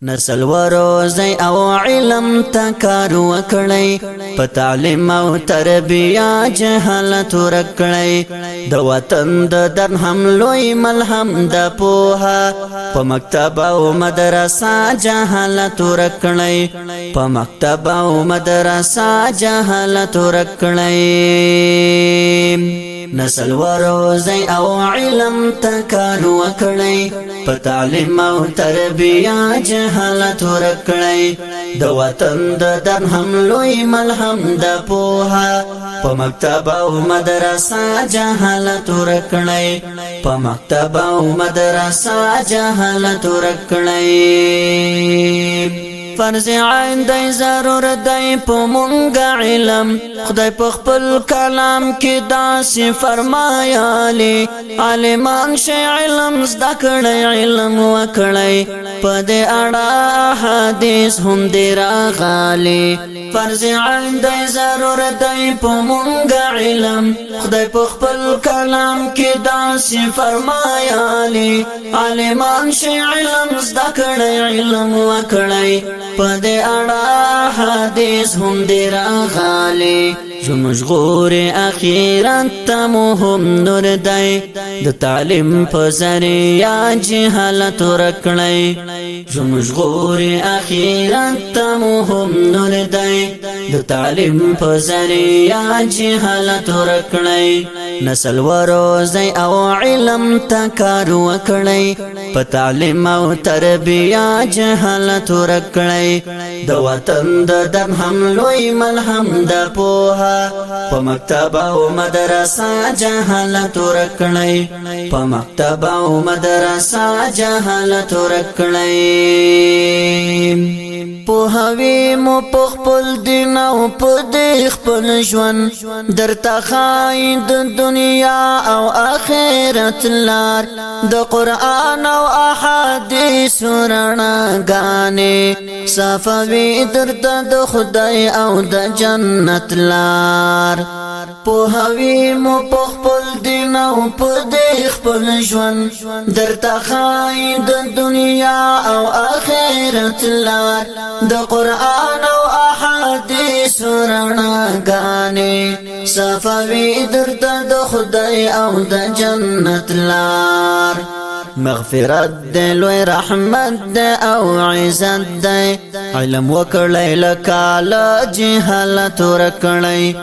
نسل وروزی او علم تکار وکړی په تعلیم او تربیه جهالت ورکړی د وطن د درهم لوی ملهم د پوها په مکتب او مدرسه جهالت ورکړی په مکتب او مدرسه جهالت ورکړی نسل وروزی او علم تکار وکړی په تعلیم او تربیه جهالت ورکړی د وطن د درهم لوی ملهم د پوها په مکتب او مدرسه جهالت ورکړی په مکتب او مدرسه جهالت ورکړی فرض عین دی ضرورت دی په مونږ علم خدای په خپل کلام کې داسې فرمایلی عالمان شي علم زده کړی علم وکړی په دې اړه حدیث هم دی راغلی فرض عین دی ضرورت دی په مونږ علم خدای په خپل کلام کې داسې فرمایلی عالمان شي علم زده کړی علم وکړی په دې اړه حدیث هم دی راغلی زموږ غور اخیرت ته مهم نور دی د تعلیم په ذریعه جهالت ورکړی زموږ غور اخیرت ته مهم نور دی د تعلیم په ذریعه جهالت ورکړی نسل وروزی او علم تکار وکړی په تعلیم او تربیه جهالت ورکړی د وطن د درهم لوی ملهم د پوها په مکتب او مدرسه جهالت ورکړی په مکتب او مدرسه جهالت ورکړی پوهوی مو په خپل دین او په دې خپل ژوند درته ښایي د دنیا او آخرت لار د قرآن او احادیث رڼاګانې صفوي درته د خدای او د جنت لار پوهوی مو په خپل دین او په دې خپل ژوند درته ښایي د دنیا او آخرت لار د قرآن او احادیث رڼاګانې صفوي درته د خدای او د جنت لار مغفرت دی لوی رحمت دی او عزت دی علم وکړی لکاله جهالت ورکړی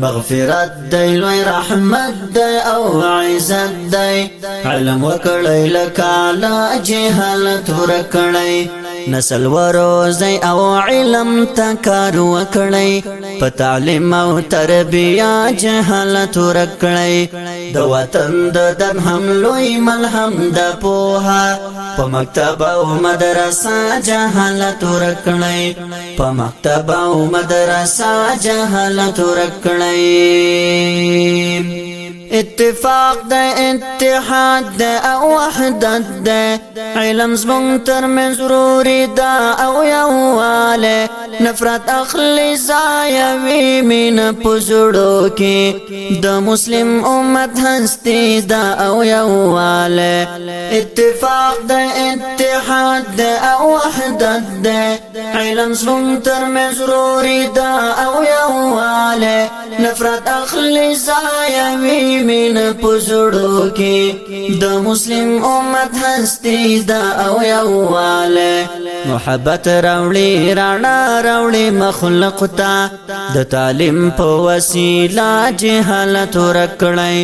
مغفرت دی لوی رحمت دی او عزت دی علم وکړی لکاله جهالت ورکړی نسل وروزی او علم تکار وکړی په تعلیم او تربیه جهالت ورکړی د وطن د درهم لوی ملهم د پوها په مکتب او مدرسه جهالت ورکړی په مکتب او مدرسه جهالت ورکړی اتفاق ده اتحاد ده او وحدت ده علم زمون ترمن ضروری ده او یواله نفرت اخلی زایوی من پزړو کې د مسلم امت هستی ده او یواله اتفاق ده اتحاد ده او وحدت ده علم زمون ترمن ضروری ده او یواله نفرت اخلی زایوی من پزړو کې د مسلم امت هستی دا او یواله محبت راوړي رانا راوړي مخلوق ته د تعلیم په وسیله جهالت ورکړی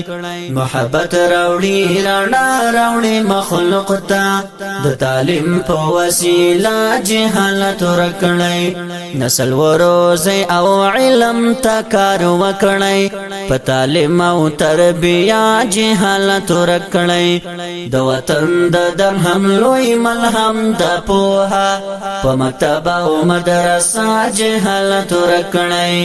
محبت راوړي رانا راوړي مخلوق ته د تعلیم په وسیله جهالت ورکړی نسل وروزی او علم تکار وکړی په تعلیم او تربیه جهالت ورکړی د وطن د درهم لوی ملهم د پوها په مکتب او مدرسه جهالت ورکړی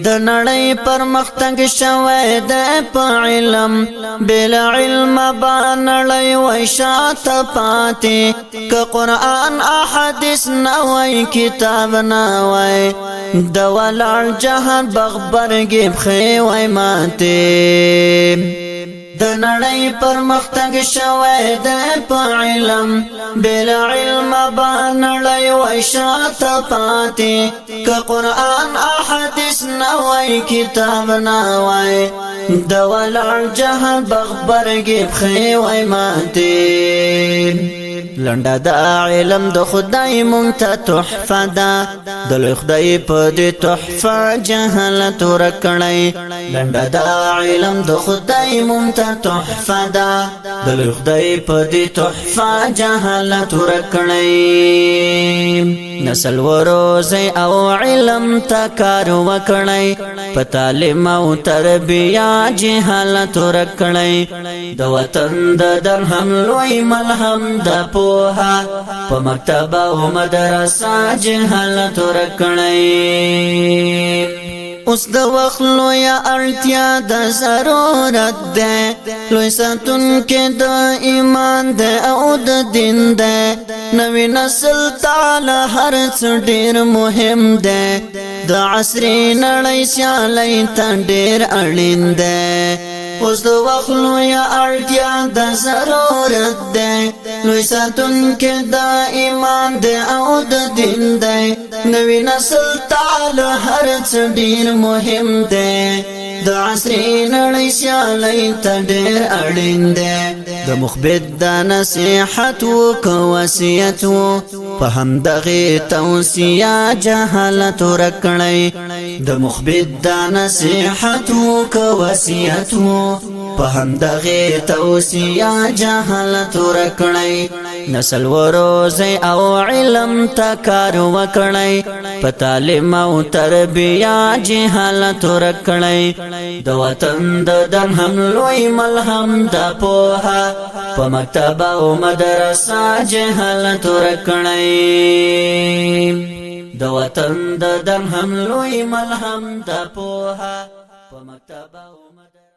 د نړۍ پرمختګ شوی د په علم بلا علم با نړۍ وای شاته پاتې که قرآن احادیث نه وای کتاب نه وای د ولاړ جهان بغبرګي بخې وای ماته د نړۍ پرمختګ شوی د په علم بلا علم بابا نړۍ وای شاته پاتې که قرآن احادیث نه وای کتاب نه وای د ولړ جهل بغبرګې پښې وای ماتې لنډه د علم د خدای مونږ ته تحفه ده د لوی خدای په دې تحفه جهالت ورکړی لنډه د علم د خدای مونږ ته تحفه ده د لوی خدای په دې تحفه جهالت ورکړی نسل وروزی او علم ته کار وکړی په تعلیم او تربیه جهالت ورکړی د وطن د درهم لوی ملهم د پوها په مکتب او مدرسه جهالت ورکړی اوس د وخت لویه اړتیا د ضرورت ده لوی ساتونکی د ایمان ده او د دین ده نوی نسل تعالی هر څه ډیر مهم ده د عصري نړۍ سیالۍ ته ډیر اړین ده اوس د وخت لویه اړتیا د ضرورت ده لوی ساتونکی د ایمان ده او د دین ده نوی نسل تعالی هر څه ډیر مهم ده د عصري نړۍ سیالۍ ته ډیر اړین ده د مخبت د نصیحت وکړه وصیت په همدغه توصیه جهالت ورکړی د مخبت د نصیحت وکړه وصیت په همدغه توصیه جهالت ورکړی نسل وروزی او علم ته کار وکړی په تعلیم او تربیه جهالت ورکړی د وطن د درهم لوی ملهم د پوها په مکتب او مدرسه جهالت ورکړی د وطن د درهم لوی ملهم د پوها په مکتب او مدرسه